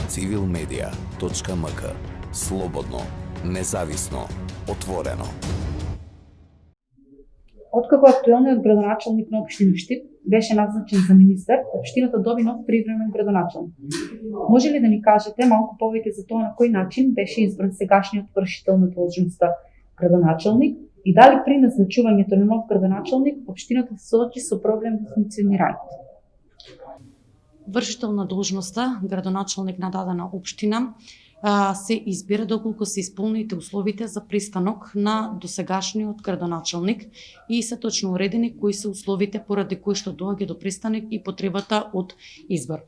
civilmedia.mk. Слободно, независно, отворено. Откако актуелниот градоначалник на општина Штип беше назначен за министер, општината доби нов привремен градоначалник. Може ли да ни кажете малку повеќе за тоа на кој начин беше избран сегашниот вршител на должноста градоначалник и дали при назначувањето на нов градоначалник општината се соочи со проблем во функционирањето? Вршител на должноста градоначалник на дадена општина се избира доколку се исполните условите за пристанок на досегашниот градоначалник и се точно уредени кои се условите поради кои што доаѓа до пристанок и потребата од избор.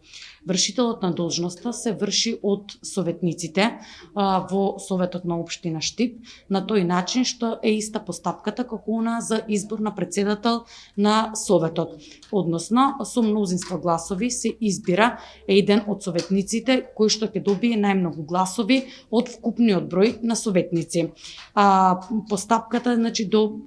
Вршителот на должноста се врши од советниците во Советот на општина Штип на тој начин што е иста постапката како она за избор на председател на Советот. Односно, со мнозинство гласови се избира еден од советниците кој што ќе добие најмногу гласови од вкупниот број на советници. Постапката, значи, до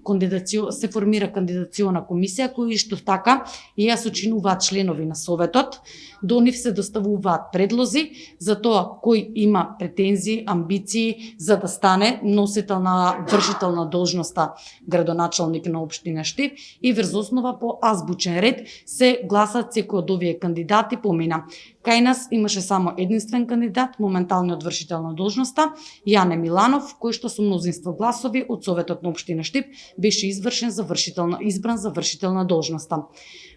се формира кандидациона комисија која што така и ја сочинуваат членови на Советот. До нив се доставуваат предлози за тоа кој има претензии, амбиции за да стане носител на вршител на должноста градоначалник на општина Штип и врз основа по азбучен ред се гласат секој од овие кандидати помина. Кај нас имаше само единствен кандидат, моменталниот вршител на должноста, Јане Миланов, кој што со мнозинство гласови од Советот на општина Штип беше избран за вршител на должноста.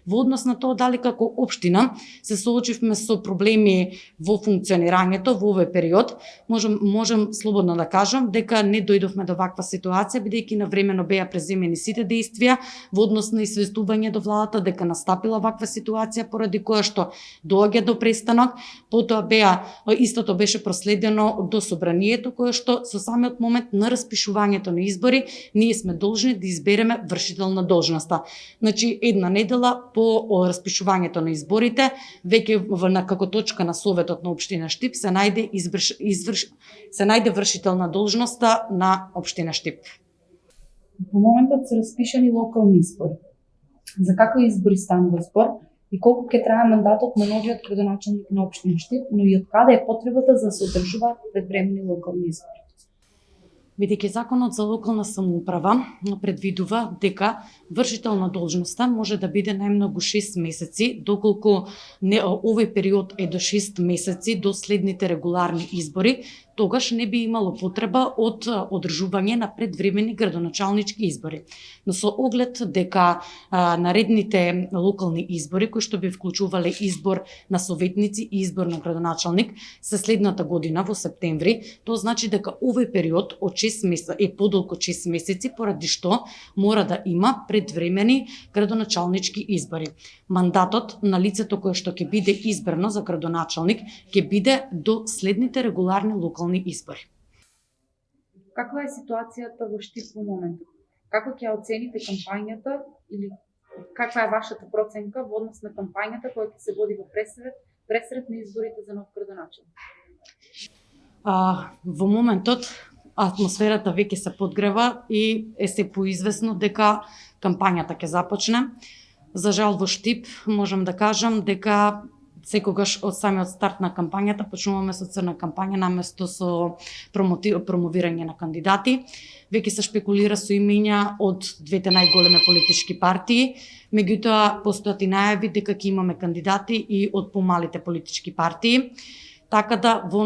Во однос на тоа дали како општина се соочивме со проблеми во функционирањето во овој период, можам слободно да кажам дека не дојдовме до ваква ситуација бидејќи навремено беа преземени сите действија во однос на известување до владата дека настапила ваква ситуација поради која што доаѓа до престанок, потоа истото беше проследено до собранието кое што со самиот момент на распишувањето на избори ние сме должни да избереме вршител на должноста. Значи една недела по распишувањето на изборите, веќе како точка на Советот на општина Штип се најде вршител на должноста на општина Штип. Во моментот се распишани локални избори. За какви избори станува збор и колку ќе трае мандатот на новиот градоначалник на општина Штип, но и од каде е потребата за да се одржуваат предвремени локални избори? Бидејќи Законот за локална самоуправа предвидува дека вршител на должноста може да биде најмногу 6 месеци, доколку овој период е до 6 месеци до следните регуларни избори, тогаш не би имало потреба од одржување на предвремени градоначалнички избори. Но со оглед дека наредните локални избори, кои што би вклучувале избор на советници и избор на градоначалник, се следната година во септември, тоа значи дека овој период од 6 месеци е подолго 6 месеци, поради што мора да има предвремени градоначалнички избори. Мандатот на лицето кое што ќе биде избрано за градоначалник ќе биде до следните регуларни локални избори. Каква е ситуацијата во Штип во моментот? Како ќе оцените кампањата или каква е вашата проценка во однос на кампањата која ќе се води во пресред на изборите за нов градоначалник? Во моментот атмосферата веќе се подгрева и е се поизвестно дека кампањата ќе започне. За жал во Штип можам да кажам дека секогаш од самиот старт на кампањата почнуваме со црна кампања наместо со промовирање на кандидати. Веќе се шпекулира со имења од двете најголеми политички партии, меѓутоа постојат и најави дека ќе имаме кандидати и од помалите политички партии. Така да во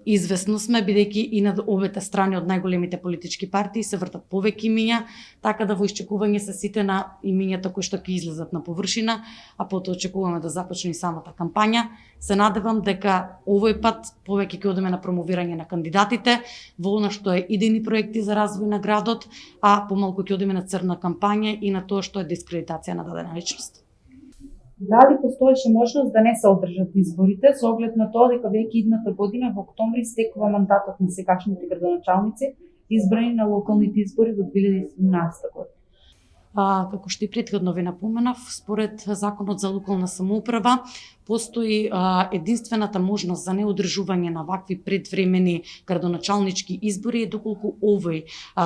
известно сме, бидејќи и на обете страни од најголемите политички партии се вртат повеќе имиња, така да во исчекување се сите на имињата кои што ќе излезат на површина, а потоа очекуваме да започне и самата кампања. Се надевам дека овој пат повеќе ќе одиме на промовирање на кандидатите, во она што е идејни проекти за развој на градот, а помалку ќе одиме на црна кампања и на тоа што е дискредитација на дадена личност. Дали постоеше можност да не се одржат изборите со оглед на тоа дека веќе идната година во октомври стекува мандатот на сегашните градоначалници избрани на локалните избори во 2017 година? Како што и претходно ви напоменав, според Законот за локална самоуправа, постои единствената можност за неодржување на вакви предвремени градоначалнички избори е доколку овој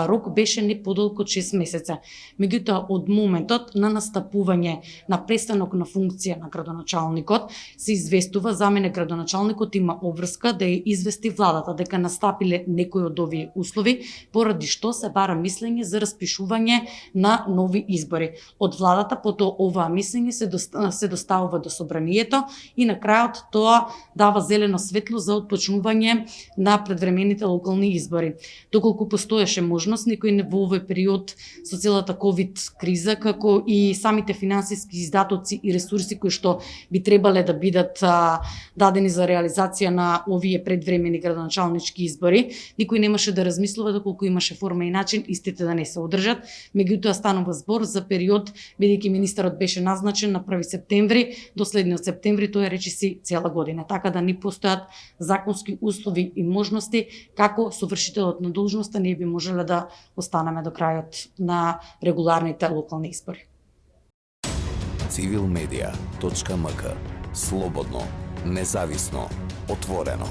рок беше не подолго од 6 месеца. Меѓутоа, од моментот на настапување на престанок на функција на градоначалникот, се известува, за мене градоначалникот има обврска да ја извести владата дека настапиле некои од овие услови, поради што се бара мислење за распишување на нови избори. Од владата потоа оваа мислење се доставува до собранието и на крајот тоа дава зелено светло за отпочнување на предвремените локални избори. Доколку постоеше можност, никој во овој период со целата ковид криза, како и самите финансиски издатоци и ресурси кои што би требале да бидат дадени за реализација на овие предвремени градоначалнички избори, никој немаше да размислува доколку имаше форма и начин истите да не се одржат. Меѓутоа станува збор за период, бидејќи министерот беше назначен на 1 септември до следниот септември, тоа речиси цела година. Така да ни постојат законски услови и можности како совршителот на должноста ние би можеле да останеме до крајот на регуларните локални избори. Civilmedia.mk. Слободно, независно, отворено.